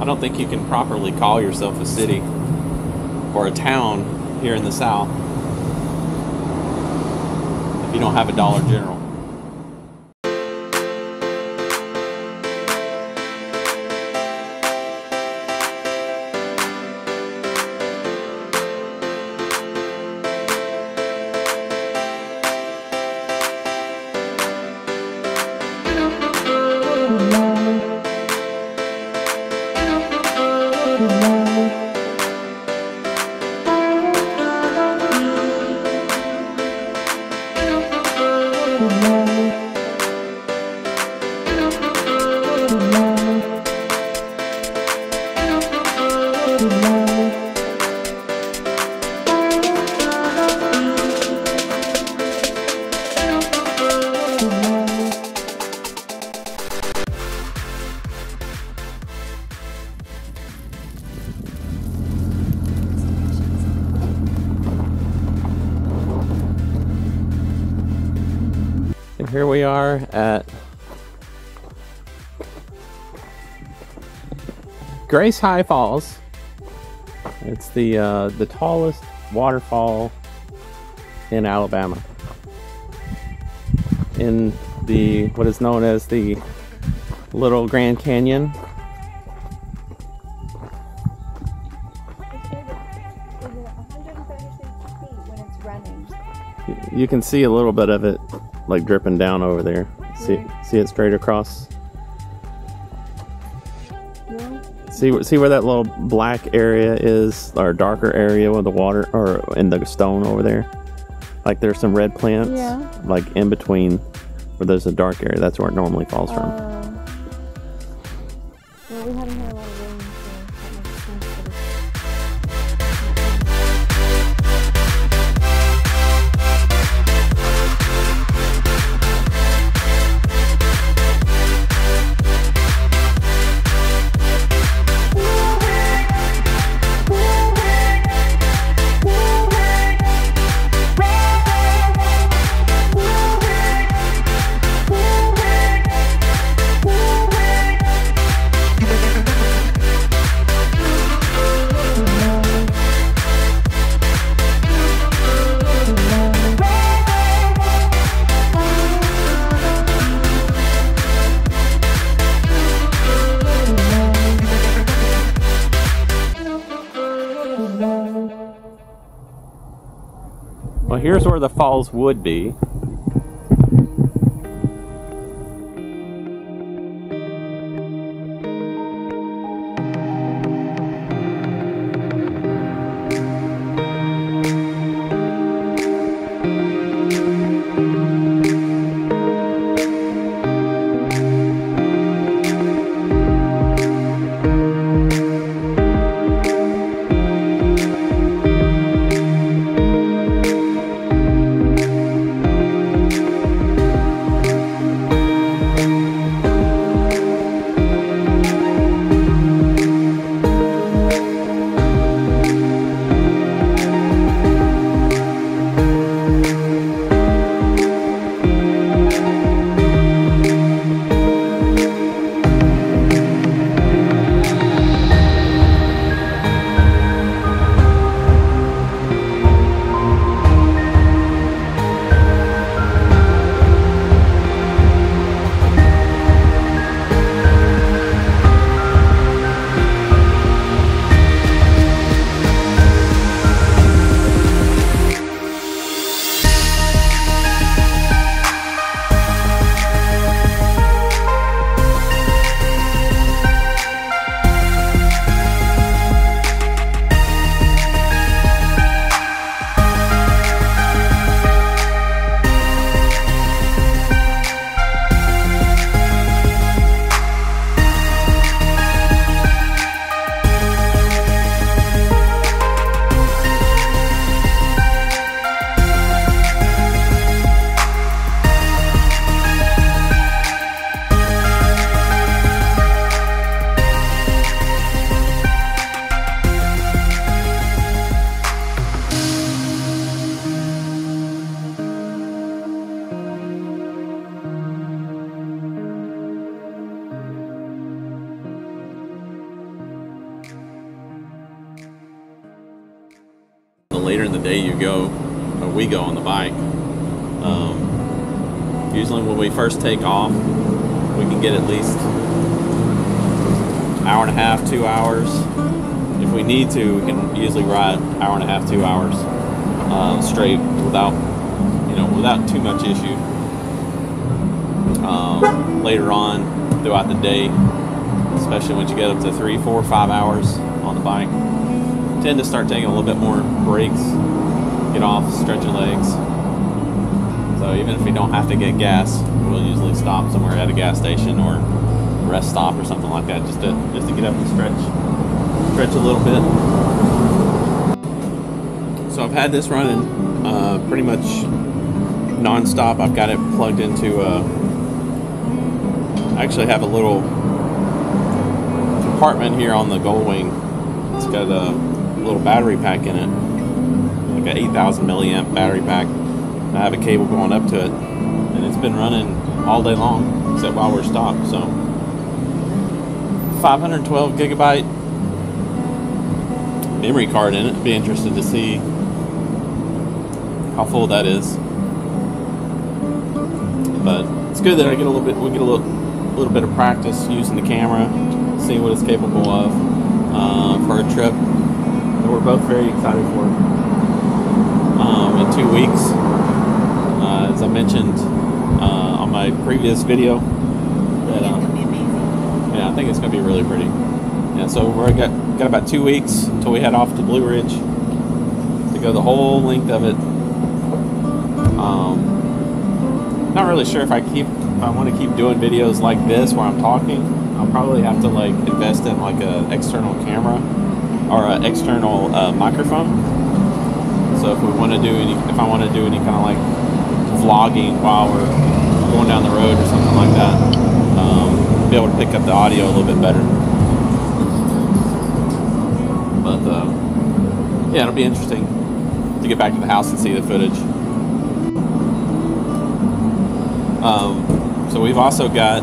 I don't think you can properly call yourself a city or a town here in the South if you don't have a Dollar General. And here we are at Grace High Falls. It's the tallest waterfall in Alabama, in the what is known as the Little Grand Canyon. You can see a little bit of it like dripping down over there. See it straight across. Yeah. See where that little black area is, or darker area with the water, or in the stone over there. Like there's some red plants. Yeah. Like in between where there's a dark area. That's where it normally falls from. Well, we haven't had a lot of rain, so that makes sense. Well, here's where the falls would be. later in the day you go, or we go on the bike. Usually when we first take off, we can get at least hour and a half, 2 hours. If we need to, we can usually ride hour and a half, 2 hours straight without too much issue. Later on throughout the day, especially once you get up to 3, 4, 5 hours on the bike, tend to start taking a little bit more breaks, get off, stretch your legs. So even if we don't have to get gas, we'll usually stop somewhere at a gas station or a rest stop or something like that, just to get up and stretch a little bit. So I've had this running pretty much non-stop. I've got it plugged into I actually have a little compartment here on the Goldwing. It's got a little battery pack in it, like an 8,000 milliamp battery pack. I have a cable going up to it, and it's been running all day long, except while we're stopped. So 512 gigabyte memory card in it. Be interested to see how full that is. But it's good that we get a little bit of practice using the camera, see what it's capable of for a trip that we're both very excited for. In 2 weeks, as I mentioned on my previous video, that yeah, I think it's gonna be really pretty. Yeah, so we're got about 2 weeks until we head off to Blue Ridge to go the whole length of it. Not really sure if I want to keep doing videos like this where I'm talking. I'll probably have to like invest in like a external camera or an external microphone. So if I want to do any kind of like vlogging while we're going down the road or something like that, be able to pick up the audio a little bit better. But yeah, it'll be interesting to get back to the house and see the footage. So we've also got,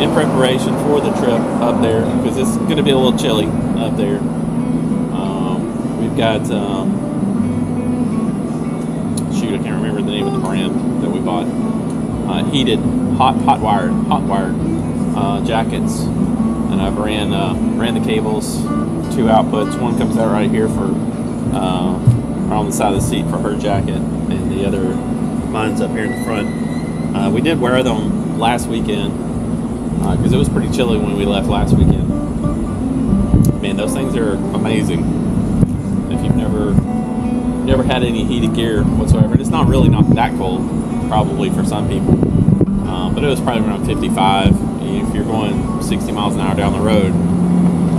in preparation for the trip up there, because it's going to be a little chilly up there, we've got, shoot, I can't remember the name of the brand that we bought, heated, hot wired jackets, and I've ran the cables, 2 outputs. One comes out right here for, on the side of the seat for her jacket, and the other, mine's up here in the front. We did wear them last weekend because it was pretty chilly when we left last weekend. Man, those things are amazing. If you've never had any heated gear whatsoever, and it's not that cold, probably for some people, but it was probably around 55. If you're going 60 miles an hour down the road,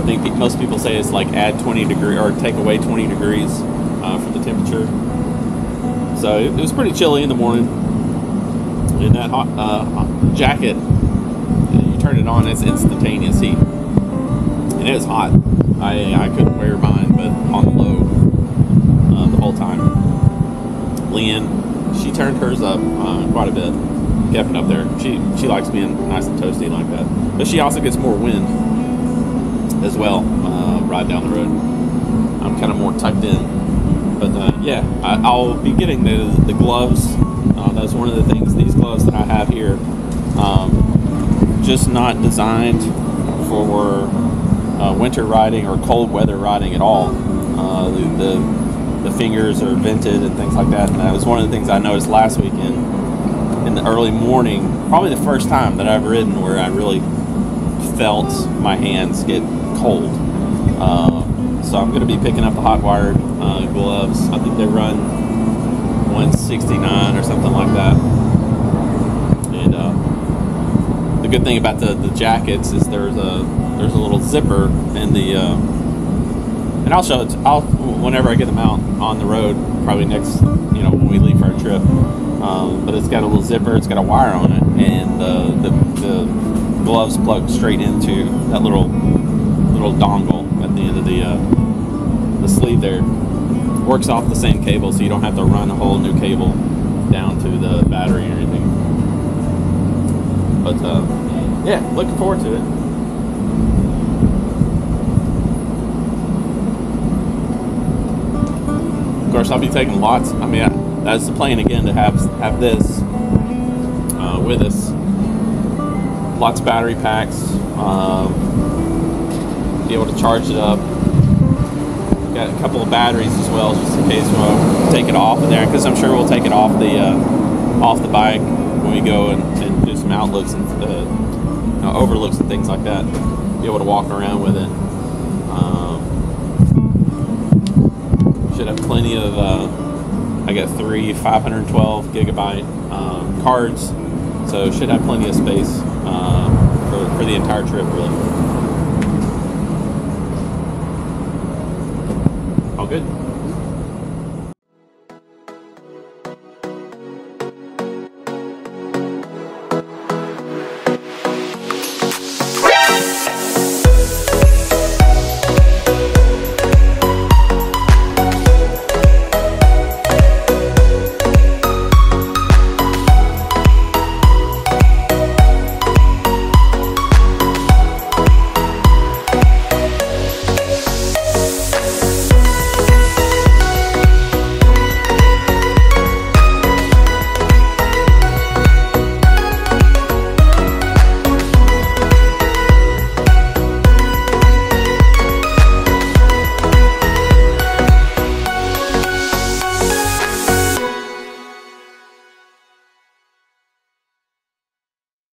I think most people say it's like add 20 degrees or take away 20 degrees for the temperature. So it was pretty chilly in the morning. In that hot jacket, you turn it on, it's instantaneous heat, and it was hot. I couldn't wear mine, but on the low the whole time. Lynn, she turned hers up quite a bit, kept it up there. She likes being nice and toasty like that, but she also gets more wind as well right down the road. I'm kind of more tucked in, but yeah, I'll be getting the gloves. That's one of the things, these gloves that I have here, just not designed for winter riding or cold weather riding at all. The fingers are vented and things like that, and that was one of the things I noticed last weekend in the early morning, probably the first time that I've ridden where I really felt my hands get cold. So I'm going to be picking up the hot wired gloves. I think they run 169 or something like that. And the good thing about the jackets is there's a little zipper in the and I'll show it. Whenever I get them out on the road, probably next, when we leave for our trip. But it's got a little zipper. It's got a wire on it, and the gloves plug straight into that little dongle at the end of the sleeve there. Works off the same cable, so you don't have to run a whole new cable down to the battery or anything. But yeah, looking forward to it. course, I'll be taking lots. I mean, that's the plan again, to have this with us. Lots of battery packs. Be able to charge it up. Got a couple of batteries as well, just in case we'll take it off in there, because I'm sure we'll take it off the bike when we go and do some outlooks and overlooks and things like that. Be able to walk around with it. Should have plenty of. I got 3 512 gigabyte cards, so should have plenty of space for the entire trip, really. All good.